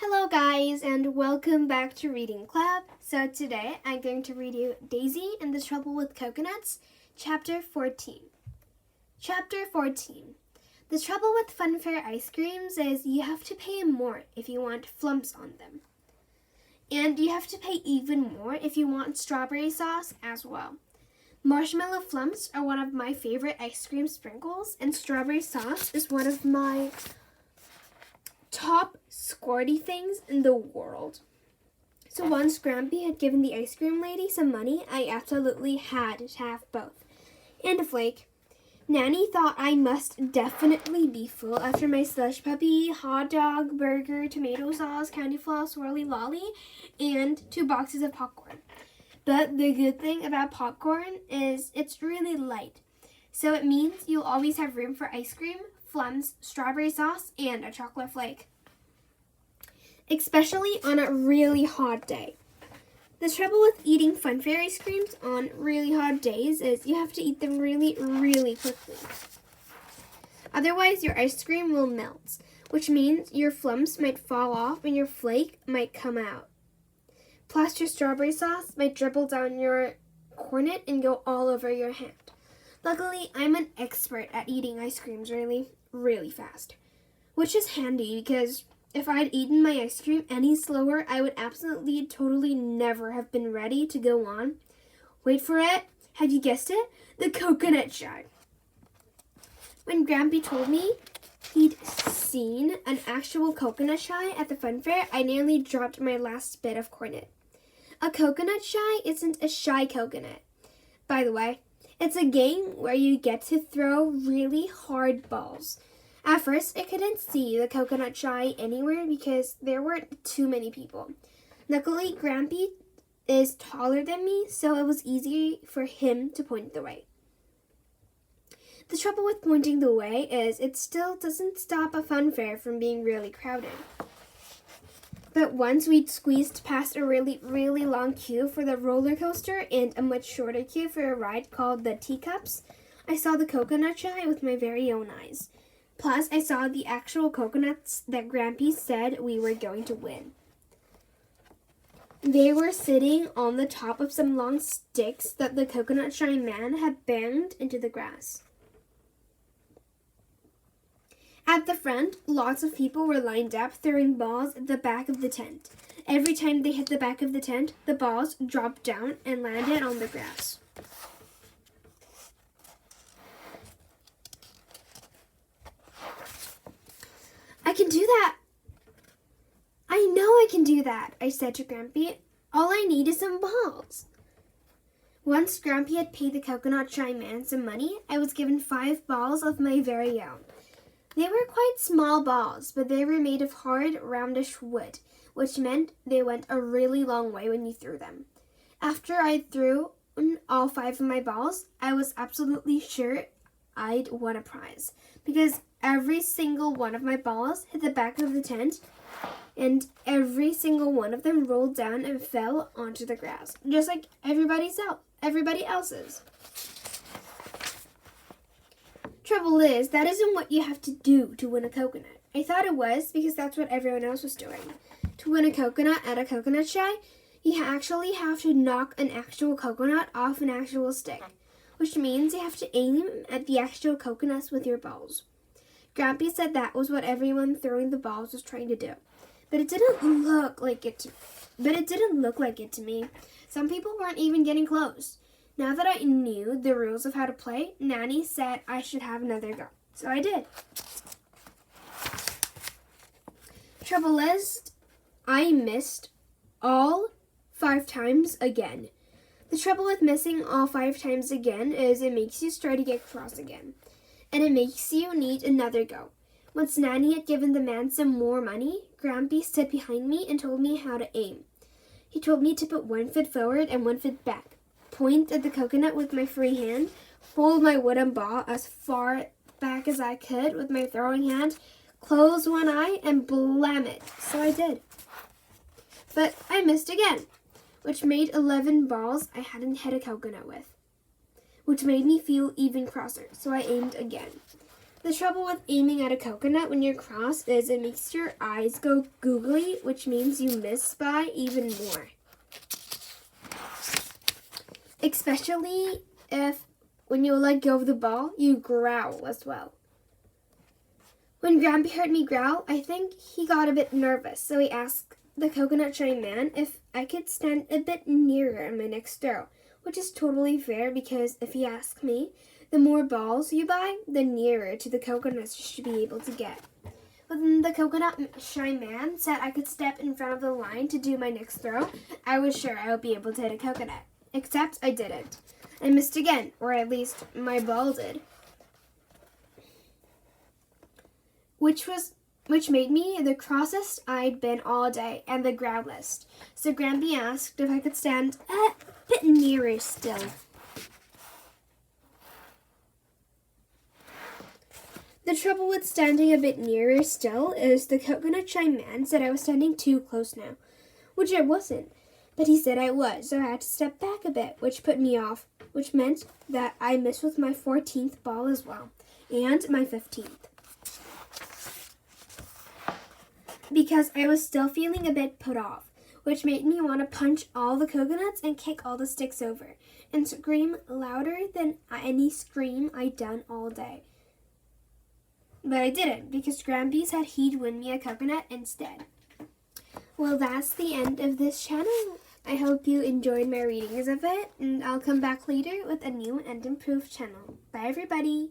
Hello guys and welcome back to Reading Club. So today I'm going to read you Daisy and the Trouble with Coconuts, Chapter 14. Chapter 14. The trouble with funfair ice creams is you have to pay more if you want flumps on them. And you have to pay even more if you want strawberry sauce as well. Marshmallow flumps are one of my favorite ice cream sprinkles, and strawberry sauce is one of my top squirty things in the world. So once Grampy had given the ice cream lady some money, I absolutely had to have both. And a flake. Nanny thought I must definitely be full after my slush puppy, hot dog, burger, tomato sauce, candy floss, swirly lolly, and 2 boxes of popcorn. But the good thing about popcorn is it's really light. So it means you'll always have room for ice cream, flums, strawberry sauce, and a chocolate flake. Especially on a really hot day. The trouble with eating funfair ice creams on really hot days is you have to eat them really, really quickly. Otherwise, your ice cream will melt, which means your flumps might fall off and your flake might come out. Plus, your strawberry sauce might dribble down your cornet and go all over your hand. Luckily, I'm an expert at eating ice creams really fast, which is handy because if I'd eaten my ice cream any slower, I would absolutely, totally never have been ready to go on. Wait for it. Have you guessed it? The coconut shy. When Grampy told me he'd seen an actual coconut shy at the funfair, I nearly dropped my last bit of cornet. A coconut shy isn't a shy coconut. By the way, it's a game where you get to throw really hard balls. At first, I couldn't see the coconut shy anywhere because there weren't too many people. Luckily, Grampy is taller than me, so it was easy for him to point the way. The trouble with pointing the way is it still doesn't stop a funfair from being really crowded. But once we'd squeezed past a really long queue for the roller coaster and a much shorter queue for a ride called the Teacups, I saw the coconut shy with my very own eyes. Plus, I saw the actual coconuts that Grampy said we were going to win. They were sitting on the top of some long sticks that the coconut shy man had banged into the grass. At the front, lots of people were lined up throwing balls at the back of the tent. Every time they hit the back of the tent, the balls dropped down and landed on the grass. I can do that. I know I can do that, I said to Grampy. All I need is some balls. Once Grampy had paid the coconut shy man some money, I was given 5 balls of my very own. They were quite small balls, but they were made of hard, roundish wood, which meant they went a really long way when you threw them. After I threw all 5 of my balls, I was absolutely sure I'd won a prize, because every single one of my balls hit the back of the tent, and every single one of them rolled down and fell onto the grass, just like everybody else's. Trouble is, that isn't what you have to do to win a coconut. I thought it was because that's what everyone else was doing. To win a coconut at a coconut shy, you actually have to knock an actual coconut off an actual stick, which means you have to aim at the actual coconuts with your balls. Grampy said that was what everyone throwing the balls was trying to do, but it didn't look like it to me. Some people weren't even getting close. Now that I knew the rules of how to play, Nanny said I should have another go, so I did. Trouble is, I missed all 5 times again. The trouble with missing all 5 times again is it makes you try to get cross again, and it makes you need another go. Once Nanny had given the man some more money, Grampy stood behind me and told me how to aim. He told me to put 1 foot forward and 1 foot back, point at the coconut with my free hand, hold my wooden ball as far back as I could with my throwing hand, close one eye, and blam it. So I did. But I missed again, which made 11 balls I hadn't hit a coconut with, which made me feel even crosser, so I aimed again. The trouble with aiming at a coconut when you're cross is it makes your eyes go googly, which means you miss by even more. Especially if when you let go of the ball, you growl as well. When Grampy heard me growl, I think he got a bit nervous, so he asked the coconut shy man if I could stand a bit nearer in my next throw, which is totally fair because if he asked me, the more balls you buy, the nearer to the coconuts you should be able to get. When the coconut shy man said I could step in front of the line to do my next throw, I was sure I would be able to hit a coconut. Except I didn't. I missed again, or at least my ball did. Which made me the crossest I'd been all day and the growlest. So Grampy asked if I could stand a bit nearer still. The trouble with standing a bit nearer still is the coconut shy man said I was standing too close now, which I wasn't, but he said I was, so I had to step back a bit, which put me off, which meant that I missed with my 14th ball as well, and my 15th. Because I was still feeling a bit put off, which made me want to punch all the coconuts and kick all the sticks over, and scream louder than any scream I'd done all day. But I didn't, because Grampy said he'd win me a coconut instead. Well, that's the end of this channel. I hope you enjoyed my readings of it, and I'll come back later with a new and improved channel. Bye, everybody!